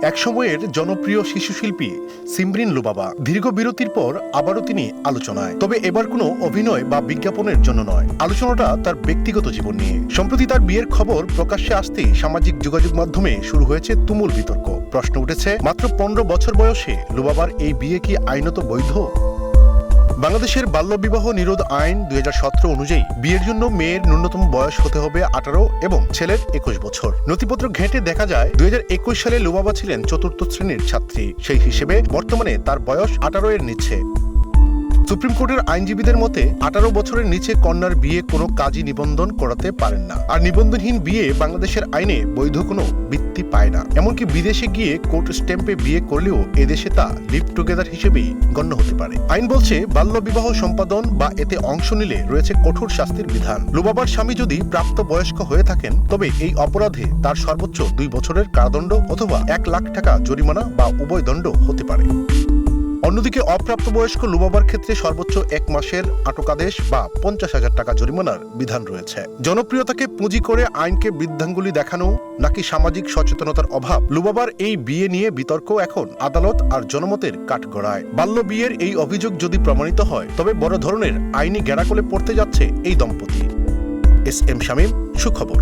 একসময়ের জনপ্রিয় শিশুশিল্পী সিমরিন লুবাবা দীর্ঘ বিরতির পর আবারও তিনি আলোচনায়। তবে এবার কোনো অভিনয় বা বিজ্ঞাপনের জন্য নয়, আলোচনাটা তার ব্যক্তিগত জীবন নিয়ে। সম্প্রতি তার বিয়ের খবর প্রকাশ্যে আসতেই সামাজিক যোগাযোগ মাধ্যমে শুরু হয়েছে তুমুল বিতর্ক। প্রশ্ন উঠেছে, মাত্র 15 বছর বয়সে লুবাবার এই বিয়ে কি আইনত বৈধ? বাংলাদেশের বাল্যবিবাহ নিরোধ আইন 2017 অনুযায়ী বিয়ের জন্য মেয়ের ন্যূনতম বয়স হতে হবে 18 এবং ছেলের 21 বছর। নথিপত্র ঘেঁটে দেখা যায় 2021 সালে লুবাবা ছিলেন 4th শ্রেণীর ছাত্রী। সেই হিসেবে বর্তমানে তার বয়স 18 এর নিচে। সুপ্রিম কোর্টের আইনজীবীদের মতে 18 বছরের নিচে কন্যার বিয়ে কোনো কাজী নিবন্ধন করাতে পারেন না। আর নিবন্ধনহীন বিয়ে বাংলাদেশের আইনে বৈধ কোনো ভিত্তি পায় না। এমনকি বিদেশে গিয়ে কোর্ট স্ট্যাম্পে বিয়ে করলেও এদেশে তা লিভ টুগেদার হিসেবেই গণ্য হতে পারে। আইন বলছে বাল্য বিবাহ সম্পাদন বা এতে অংশ নিলে রয়েছে কঠোর শাস্তির বিধান। লুবাবার স্বামী যদি প্রাপ্তবয়স্ক হয়ে থাকেন তবে এই অপরাধে তার সর্বোচ্চ 2 বছরের কারাদণ্ড অথবা 1 লাখ টাকা জরিমানা বা উভয় দণ্ড হতে পারে। অন্যদিকে অপ্রাপ্তবয়স্ক লুবাবার ক্ষেত্রে সর্বোচ্চ 1 মাসের আটকাদেশ বা 50,000 টাকা জরিমানার বিধান রয়েছে। জনপ্রিয়তাকে পুঁজি করে আইনকে বৃদ্ধাঙ্গুলি দেখানো নাকি সামাজিক সচেতনতার অভাব? লুবাবার এই বিয়ে নিয়ে বিতর্ক এখন আদালত আর জনমতের কাঠগড়ায়। বাল্য বিয়ের এই অভিযোগ যদি প্রমাণিত হয় তবে বড় ধরনের আইনি গ্যাড়াকলে পড়তে যাচ্ছে এই দম্পতি। এস এম শামীম, সুখবর।